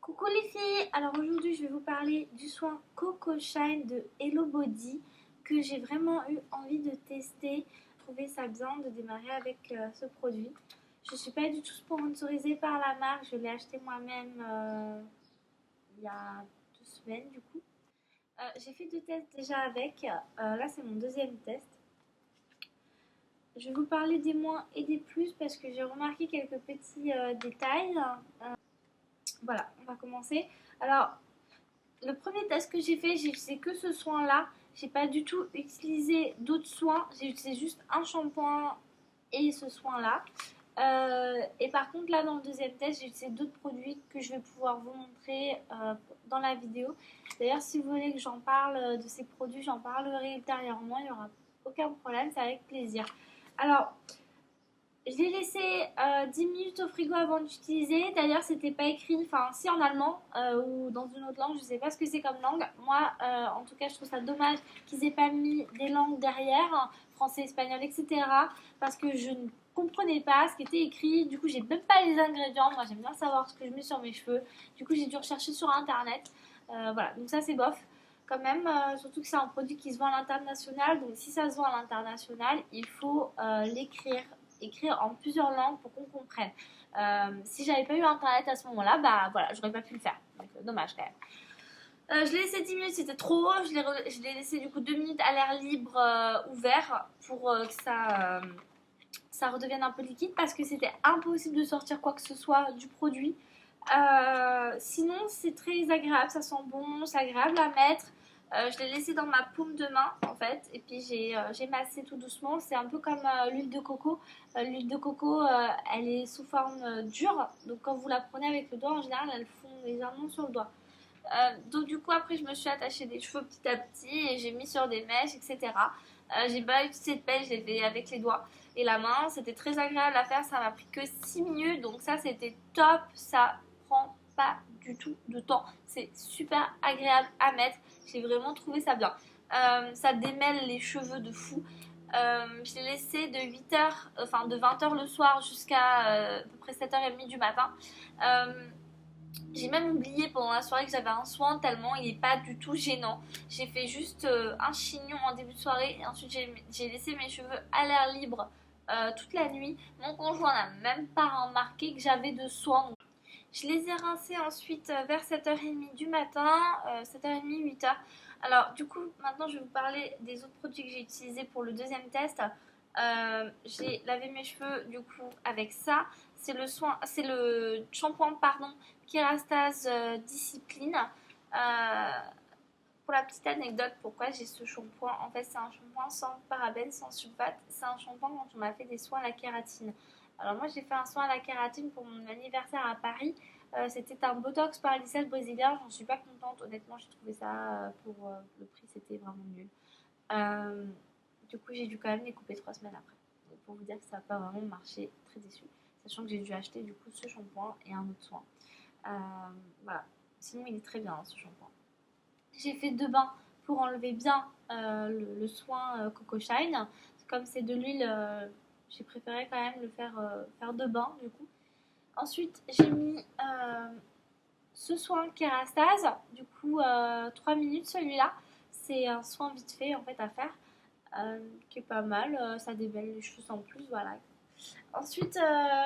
Coucou les filles, alors aujourd'hui je vais vous parler du soin Coco Shine de Hello Body que j'ai vraiment eu envie de tester, trouver ça bien de démarrer avec ce produit. Je ne suis pas du tout sponsorisée par la marque, je l'ai acheté moi-même il y a 2 semaines du coup. J'ai fait 2 tests déjà avec, là c'est mon deuxième test. Je vais vous parler des moins et des plus parce que j'ai remarqué quelques petits détails. Voilà, on va commencer. Alors, le premier test que j'ai fait, j'ai utilisé que ce soin-là. J'ai pas du tout utilisé d'autres soins. J'ai utilisé juste un shampoing et ce soin-là. Et par contre, là, dans le deuxième test, j'ai utilisé d'autres produits que je vais pouvoir vous montrer dans la vidéo. D'ailleurs, si vous voulez que j'en parle de ces produits, j'en parlerai ultérieurement. Il n'y aura aucun problème, c'est avec plaisir. Alors, je l'ai laissé 10 minutes au frigo avant d'utiliser. D'ailleurs, c'était pas écrit, enfin, si en allemand ou dans une autre langue, je sais pas ce que c'est comme langue. Moi, en tout cas, je trouve ça dommage qu'ils aient pas mis des langues derrière, hein, français, espagnol, etc. Parce que je ne comprenais pas ce qui était écrit. Du coup, j'ai même pas les ingrédients. Moi, j'aime bien savoir ce que je mets sur mes cheveux. Du coup, j'ai dû rechercher sur internet. Voilà, donc ça, c'est bof. Quand même, surtout que c'est un produit qui se vend à l'international. Donc, si ça se vend à l'international, il faut écrire en plusieurs langues pour qu'on comprenne. Si j'avais pas eu internet à ce moment-là, bah voilà, j'aurais pas pu le faire. Donc dommage quand même. Je l'ai laissé 10 minutes, c'était trop. Je l'ai laissé du coup 2 minutes à l'air libre ouvert pour que ça redevienne un peu liquide parce que c'était impossible de sortir quoi que ce soit du produit. Sinon, c'est très agréable, ça sent bon, c'est agréable à mettre. Je l'ai laissé dans ma paume de main en fait, et puis j'ai massé tout doucement. C'est un peu comme l'huile de coco. L'huile de coco, elle est sous forme dure, donc quand vous la prenez avec le doigt, en général, elle fond légèrement sur le doigt. Donc du coup, après, je me suis attachée des cheveux petit à petit et j'ai mis sur des mèches, etc. J'ai pas utilisé de pelle, je l'ai fait avec les doigts et la main. C'était très agréable à faire, ça m'a pris que 6 minutes, donc ça c'était top. Ça prend pas du tout de temps, c'est super agréable à mettre. J'ai vraiment trouvé ça bien. Ça démêle les cheveux de fou. Je l'ai laissé de 8h, enfin de 20h le soir jusqu'à à peu près 7h30 du matin. J'ai même oublié pendant la soirée que j'avais un soin tellement il n'est pas du tout gênant. J'ai fait juste un chignon en début de soirée et ensuite j'ai laissé mes cheveux à l'air libre toute la nuit. Mon conjoint n'a même pas remarqué que j'avais de soin. Donc, je les ai rincés ensuite vers 7h30 du matin, 7h30, 8h. Alors du coup maintenant je vais vous parler des autres produits que j'ai utilisés pour le deuxième test. J'ai lavé mes cheveux du coup avec ça. C'est le shampoing pardon, Kerastase Discipline. Pour la petite anecdote, pourquoi j'ai ce shampoing, en fait c'est un shampoing sans parabènes, sans sulfate. C'est un shampoing quand on m'a fait des soins à la kératine. Alors moi j'ai fait un soin à la kératine pour mon anniversaire à Paris. C'était un botox paralysate brésilien. J'en suis pas contente, honnêtement. J'ai trouvé ça pour le prix, c'était vraiment nul. Euh, du coup, j'ai dû quand même les couper 3 semaines après. Donc, pour vous dire que ça n'a pas vraiment marché, très déçue. Sachant que j'ai dû acheter du coup ce shampoing et un autre soin. Euh, voilà. Sinon, il est très bien ce shampoing. J'ai fait 2 bains pour enlever bien le soin Coco Shine. Comme c'est de l'huile, j'ai préféré quand même le faire 2 bains du coup. Ensuite, j'ai mis ce soin Kerastase, du coup 3 minutes celui-là. C'est un soin vite fait en fait à faire, qui est pas mal. Ça débelle les cheveux sans plus, voilà. Ensuite,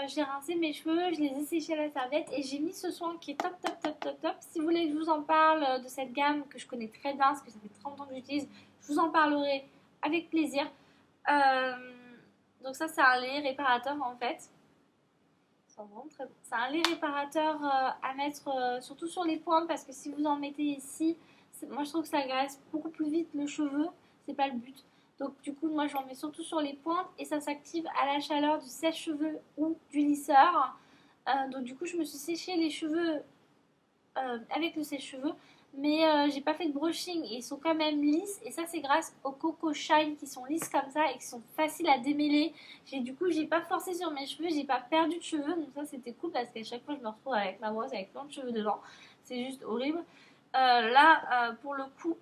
j'ai rincé mes cheveux, je les ai séchés à la serviette et j'ai mis ce soin qui est top, top, top, top, top. Si vous voulez que je vous en parle de cette gamme que je connais très bien, parce que ça fait 30 ans que j'utilise, je vous en parlerai avec plaisir. Euh, donc ça, c'est un lait réparateur en fait. Ça sent vraiment très bon. C'est un lait réparateur à mettre surtout sur les pointes parce que si vous en mettez ici, moi je trouve que ça graisse beaucoup plus vite le cheveu. C'est pas le but. Donc du coup, moi j'en mets surtout sur les pointes et ça s'active à la chaleur du sèche-cheveux ou du lisseur. Donc du coup, je me suis séché les cheveux avec le sèche-cheveux, mais j'ai pas fait de brushing et ils sont quand même lisses. Et ça, c'est grâce aux Coco Shine qui sont lisses comme ça et qui sont faciles à démêler. Du coup, j'ai pas forcé sur mes cheveux, j'ai pas perdu de cheveux, donc ça c'était cool parce qu'à chaque fois, je me retrouve avec ma brosse avec plein de cheveux dedans. C'est juste horrible. Là, pour le coup,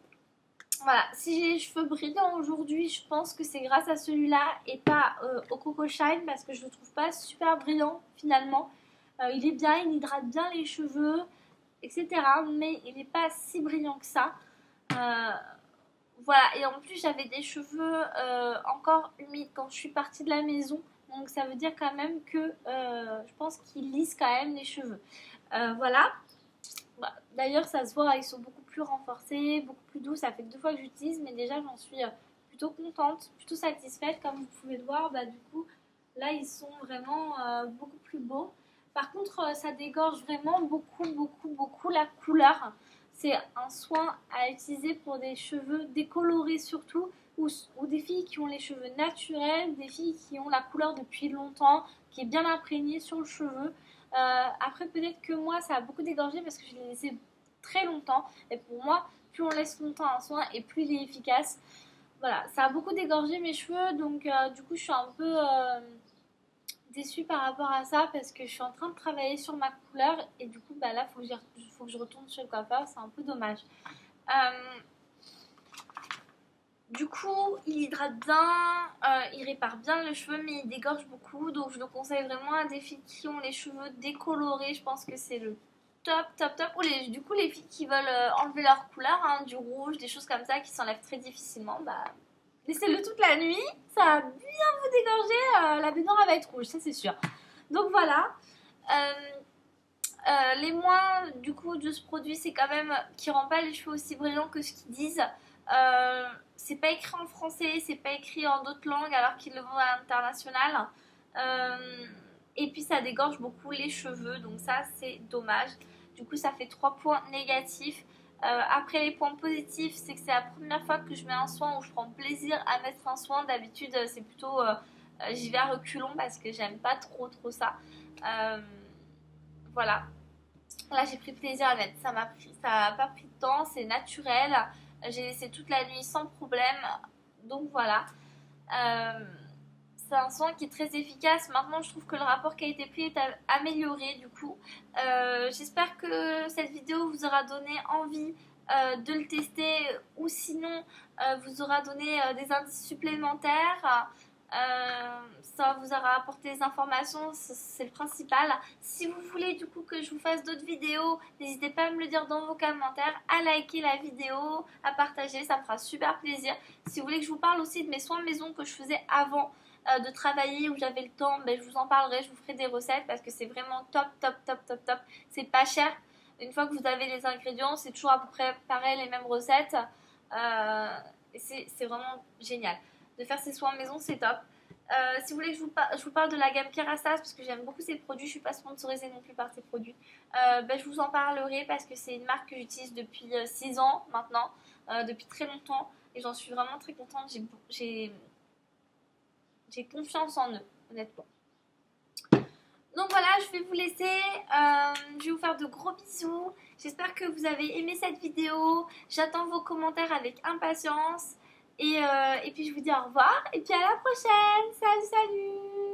voilà, si j'ai les cheveux brillants aujourd'hui, je pense que c'est grâce à celui-là et pas au Coco Shine parce que je le trouve pas super brillant finalement. Il est bien, il hydrate bien les cheveux etc. Mais il n'est pas si brillant que ça. Voilà, et en plus j'avais des cheveux encore humides quand je suis partie de la maison. Donc ça veut dire quand même que je pense qu'ils lissent quand même les cheveux. Voilà. Bah, d'ailleurs ça se voit, ils sont beaucoup plus renforcés, beaucoup plus doux. Ça fait que 2 fois que j'utilise, mais déjà j'en suis plutôt contente, plutôt satisfaite. Comme vous pouvez le voir, bah, du coup là ils sont vraiment beaucoup plus beaux. Par contre ça dégorge vraiment beaucoup la couleur. C'est un soin à utiliser pour des cheveux décolorés surtout, ou des filles qui ont les cheveux naturels, des filles qui ont la couleur depuis longtemps, qui est bien imprégnée sur le cheveu. Après peut-être que moi ça a beaucoup dégorgé parce que je l'ai laissé très longtemps, et pour moi plus on laisse longtemps un soin et plus il est efficace. Voilà, ça a beaucoup dégorgé mes cheveux, donc du coup je suis un peu déçue par rapport à ça parce que je suis en train de travailler sur ma couleur et du coup bah là faut que je retourne chez le coiffeur, c'est un peu dommage. Du coup il hydrate bien, il répare bien le cheveu, mais il dégorge beaucoup, donc je le conseille vraiment à des filles qui ont les cheveux décolorés. Je pense que c'est le top. Ou du coup les filles qui veulent enlever leur couleur, hein, du rouge, des choses comme ça qui s'enlèvent très difficilement, bah laissez-le toute la nuit, ça va bien vous dégorger, la baignoire va être rouge, ça c'est sûr. Donc voilà. Les moins du coup de ce produit, c'est quand même qui rend pas les cheveux aussi brillants que ce qu'ils disent. C'est pas écrit en français, c'est pas écrit en d'autres langues alors qu'ils le vendent à l'international. Et puis ça dégorge beaucoup les cheveux, donc ça c'est dommage. Du coup ça fait 3 points négatifs. Après les points positifs, c'est que c'est la première fois que je mets un soin où je prends plaisir à mettre un soin. D'habitude c'est plutôt j'y vais à reculons parce que j'aime pas trop ça. Voilà. Là j'ai pris plaisir à mettre. Ça n'a pas pris de temps, c'est naturel. J'ai laissé toute la nuit sans problème. Donc voilà. C'est un soin qui est très efficace. Maintenant je trouve que le rapport qualité-prix est amélioré du coup. J'espère que cette vidéo vous aura donné envie de le tester, ou sinon vous aura donné des indices supplémentaires. Ça vous aura apporté des informations, c'est le principal. Si vous voulez du coup que je vous fasse d'autres vidéos, n'hésitez pas à me le dire dans vos commentaires, à liker la vidéo, à partager, ça me fera super plaisir. Si vous voulez que je vous parle aussi de mes soins maison que je faisais avant de travailler, où j'avais le temps, ben, je vous en parlerai, je vous ferai des recettes parce que c'est vraiment top. C'est pas cher. Une fois que vous avez les ingrédients, c'est toujours à peu près pareil, les mêmes recettes. C'est vraiment génial. De faire ces soins maison, c'est top. Si vous voulez que je vous parle de la gamme Kerastase, parce que j'aime beaucoup ces produits, je ne suis pas sponsorisée non plus par ces produits, ben, je vous en parlerai parce que c'est une marque que j'utilise depuis 6 ans maintenant, depuis très longtemps, et j'en suis vraiment très contente. J'ai confiance en eux, honnêtement. Donc voilà, je vais vous laisser, je vais vous faire de gros bisous. J'espère que vous avez aimé cette vidéo. J'attends vos commentaires avec impatience. Et puis je vous dis au revoir et puis à la prochaine. Salut.